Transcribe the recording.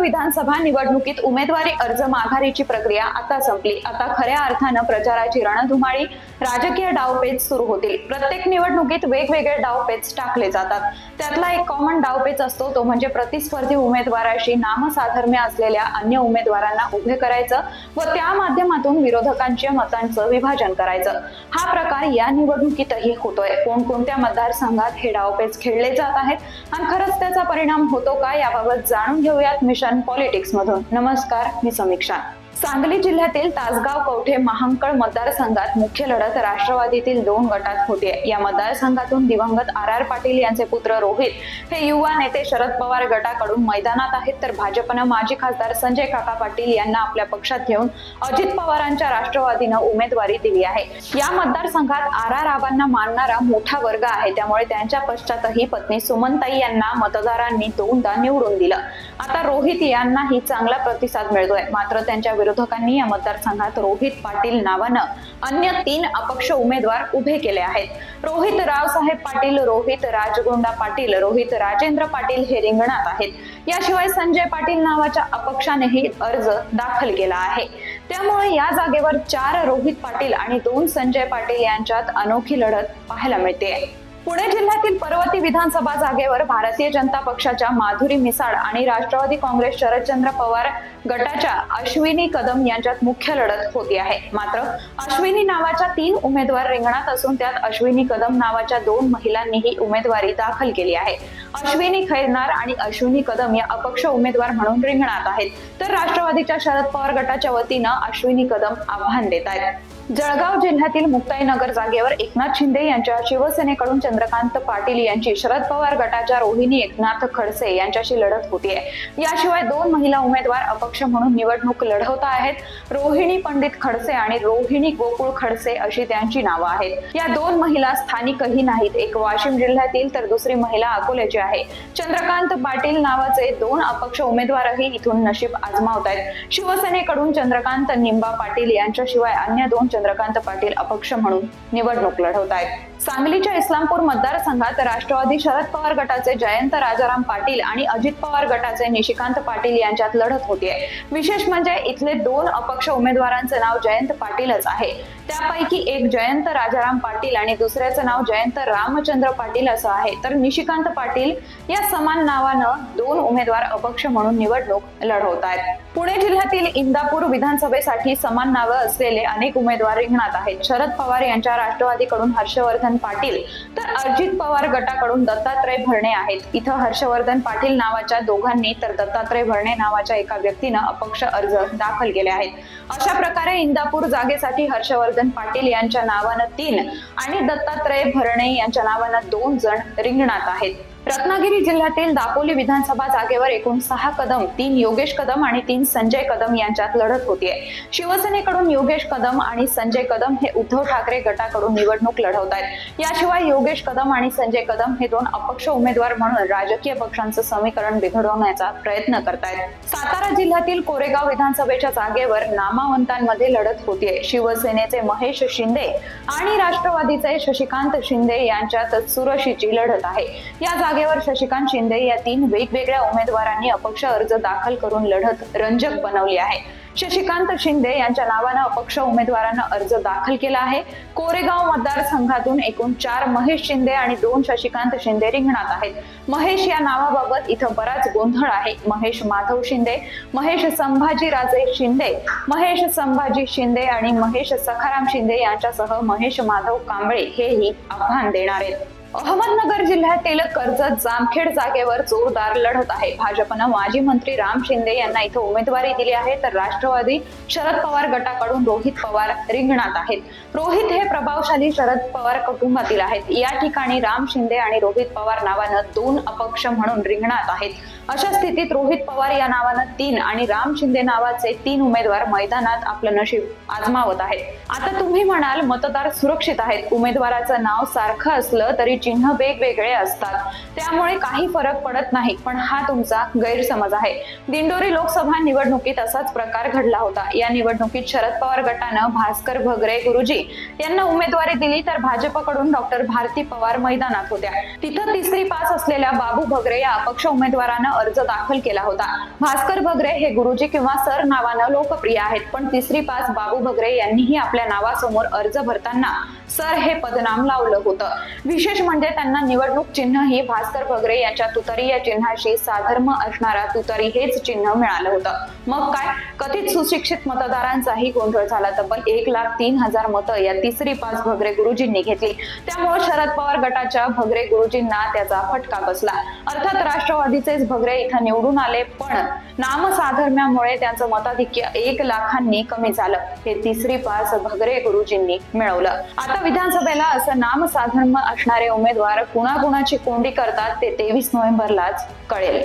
विधानसभा निवडणुकीत उमेदवारी अर्ज माघारीची प्रक्रिया आता संपली। आता खऱ्या अर्थानं प्रचाराची रणधुमाळी, राजकीय डावपेच सुरू होतील। प्रत्येक निवडणुकीत वेगवेगळे डावपेच टाकले जातात। त्यातला एक कॉमन डावपेच असतो तो म्हणजे प्रतिस्पर्धी उमेदवाराशी नामसाधर्म्य असलेल्या अन्य उमेदवारांना उभे करायचं व त्या माध्यमातून विरोधकांच्या मतांचं विभाजन करायचं। हा प्रकार या निवडणुकीतही होतोय। कोणकोणत्या मतदारसंघात हे डावपेच खेळले जात आहेत आणि खरंच त्याचा परिणाम होतो का याबाबत जाणून घेऊयात मिशन पॉलिटिक्स मधून। नमस्कार, मी समीक्षा। सांगली जिल्ह्यातील तासगाव कवठे महांकळ मतदारसंघात मुख्य लढत राष्ट्रवादीतील 2 गटात होते। या मतदारसंघातून दिवंगत आर पाटील यांचे पुत्र रोहित हे युवा नेते शरद पवार गटाकडून मैदानात आहेत, तर भाजपनं माजी खासदार संजय काका पाटील यांना आपल्या पक्षात घेऊन अजित पवारांच्या राष्ट्रवादीनं उमेदवारी दिली आहे। या मतदारसंघात आर आबांना मानणारा मोठा वर्ग आहे, त्यामुळे त्यांच्या पश्चातही पत्नी सुमनताई यांना मतदारांनी 2दा निवडून दिलं। आता रोहित यांनाही चांगला प्रतिसाद मिळतोय, मात्र त्यांच्या विरोधकांनी या मतदारसंघात रोहित पाटील नावानं अन्य 3 अपक्ष उमेदवार उभे केले आहेत। रोहित रावसाहेब पाटील, रोहित राजगोंडा पाटील, रोहित राजेंद्र पाटील हे रिंगणात आहेत। याशिवाय संजय पाटील नावाच्या अपक्षानेही अर्ज दाखल केला आहे। त्यामुळे या जागेवर 4 रोहित पाटील आणि 2 संजय पाटील यांच्यात अनोखी लढत पाहायला मिळते। पुणे जिल्ह्यातील पर्वती विधानसभा जागेवर भारतीय जनता पक्षाच्या माधुरी मिसाळ आणि राष्ट्रवादी काँग्रेस शरदचंद्र पवार गटाच्या अश्विनी कदम यांच्यात मुख्य लढत होती आहे। मात्र अश्विनी नावाच्या 3 उमेदवार रिंगणात असून त्यात अश्विनी कदम नावाच्या 2 महिलांनीही उमेदवारी दाखल केली आहे। अश्विनी खैरनार आणि अश्विनी कदम या अपक्ष उमेदवार म्हणून रिंगणात आहेत, तर राष्ट्रवादीच्या शरद पवार गटाच्या वतीनं अश्विनी कदम आव्हान देत आहेत। जळगाव जिल्ह्यातील मुक्ताईनगर जागेवर एकनाथ शिंदे यांच्या शिवसेनेकडून चंद्रकांत पाटील यांची शरद पवार गटाच्या रोहिणी एकनाथ खडसे यांच्याशी लढत होतीये। याशिवाय 2 महिला उमेदवार अपक्ष म्हणून निवडणूक लढवत आहेत। रोहिणी पंडित खडसे आणि रोहिणी गोकुळ खडसे अशी त्यांची नावं आहेत। या 2 महिला स्थानिकही नाहीत, एक वाशिम जिल्ह्यातील तर दुसरी महिला अकोल्याची आहे। चंद्रकांत पाटील नावाचे 2 अपक्ष उमेदवारही इथून नशीब आजमावत आहेत। शिवसेनेकडून चंद्रकांत निंबा पाटील यांच्याशिवाय अन्य 2 चंद्रकांत पाटील अपक्ष म्हणून निवडणूक लढवत आहेत। सांगलीच्या इस्लामपूर मतदारसंघात राष्ट्रवादी शरद पवार गटाचे जयंत राजाराम पाटील आणि अजित पवार गटाचे निशिकांत पाटील यांच्यात लढत होतीये। विशेष म्हणजे इथले 2 अपक्ष उमेदवारांचे नाव जयंत पाटीलच आहे। त्यापैकी एक जयंत राजाराम पाटील आणि दुसऱ्याचं नाव जयंत रामचंद्र पाटील असं आहे, तर निशिकांत पाटील या समान नावानं 2 उमेदवार अपक्ष म्हणून निवडणूक लढवत आहेत। पुणे जिल्ह्यातील इंदापूर विधानसभेसाठी समान नावं असलेले अनेक उमेदवार रिंगणात आहेत। शरद पवार यांच्या राष्ट्रवादीकडून हर्षवर्धन पाटील तर अजित पवार गटाकडून दत्तात्रय भरणे आहेत। इथं हर्षवर्धन पाटील नावाच्या दोघांनी तर दत्तात्रय भरणे नावाच्या एका व्यक्तीनं अपक्ष अर्ज दाखल केले आहेत। अशा प्रकारे इंदापूर जागेसाठी हर्षवर्धन पाटील यांच्या नावानं 3 आणि दत्तात्रय भरणे यांच्या नावानं 2 जण रिंगणात आहेत। रत्नागिरी जिल्ह्यातील दापोली विधानसभा जागेवर एकूण 6 कदम, 3 योगेश कदम आणि 3 संजय कदम यांच्यात लढत होतीये। शिवसेनेकडून योगेश कदम आणि संजय कदम हे उद्धव ठाकरे गटाकडून निवडणूक लढवत आहेत। याशिवाय योगेश कदम आणि संजय कदम हे 2 अपक्ष उमेदवार म्हणून राजकीय पक्षांचं समीकरण बिघडवण्याचा प्रयत्न करतायत। सातारा जिल्ह्यातील कोरेगाव विधानसभेच्या जागेवर नामावंतांमध्ये लढत होतीये। शिवसेनेचे महेश शिंदे आणि राष्ट्रवादीचे शशिकांत शिंदे यांच्यात चुरशीची लढत आहे। या जागेवर शशिकांत शिंदे या 3 वेगवेगळ्या उमेदवारांनी अपक्ष अर्ज दाखल करून लढत रंजक बनवली आहे। शशिकांत शिंदे यांच्या नावानं अपक्ष उमेदवारांना अर्ज दाखल केला आहे। कोरेगाव मतदारसंघातून एकूण 4 महेश शिंदे आणि 2 शशिकांत शिंदे रिंगणात आहेत। महेश या नावाबाबत इथं बराच गोंधळ आहे। महेश माधव शिंदे, महेश संभाजीराजे शिंदे, महेश संभाजी शिंदे आणि महेश सखाराम शिंदे यांच्यासह महेश माधव कांबळे हेही आव्हान देणार आहेत। अहमदनगर जिल्ह्यातील कर्जत जामखेड जागेवर जोरदार लढत आहे। भाजपनं माजी मंत्री राम शिंदे यांना इथं उमेदवारी दिली आहे, तर राष्ट्रवादी शरद पवार गटाकडून रोहित पवार रिंगणात आहेत। रोहित हे प्रभावशाली शरद पवार कुटुंबातील आहेत। या ठिकाणी राम शिंदे आणि रोहित पवार नावानं 2 अपक्ष म्हणून रिंगणात आहेत। अशा स्थितीत रोहित पवार या नावानं 3 आणि राम शिंदे नावाचे 3 उमेदवार मैदानात आपलं नशीब आजमावत आहेत। आता तुम्ही म्हणाल मतदार सुरक्षित आहेत, उमेदवाराचं नाव सारखं असलं तरी चिन्ह वेगवेगळे असतात, त्यामुळे काही फरक पडत नाही, पण हा तुमचा गैरसमज आहे। दिंडोरी लोकसभा निवडणुकीत असाच प्रकार घडला होता। या निवडणुकीत शरद पवार गटानं भास्कर भगरे गुरुजी यांना उमेदवारी दिली, तर भाजपकडून डॉक्टर भारती पवार मैदानात होत्या। तिथं तिसरी पास असलेल्या बाबू भगरे या अपक्ष उमेदवारानं अर्ज दाखल केला होता। भास्कर भगरे हे गुरुजी किंवा सर नावानं लोकप्रिय आहेत, पण तिसरी पास बाबू भगरे यांनीही आपल्या नावासमोर अर्ज भरताना सर हे पदनाम लावलं होतं। विशेष म्हणजे त्यांना निवडणूक चिन्ह ही भास्कर भगरे यांच्या तुतारी या चिन्हाशी साधर्म असणारा तुतारी हेच चिन्ह मिळालं होतं। मग काय, कथित सुशिक्षित मतदारांचाही गोंधळ झाला। तब्बल 1,03,000 मतं या तिसरी पास भगरे गुरुजींनी घेतली। त्यामुळे शरद पवार गटाच्या भगरे गुरुजींना त्याचा फटका बसला। अर्थात राष्ट्रवादीचेच भगरे इथं निवडून आले, पण नामसाधर्म्यामुळे त्यांचं मताधिक्य 1 लाखांनी कमी झालं। हे तिसरी पास भगरे गुरुजींनी मिळवलं। आता विधानसभेला असं नामसाधर्म्य असणारे उमेदवार कुणाकुणाची कोंडी करतात ते 23 नोव्हेंबरलाच कळेल।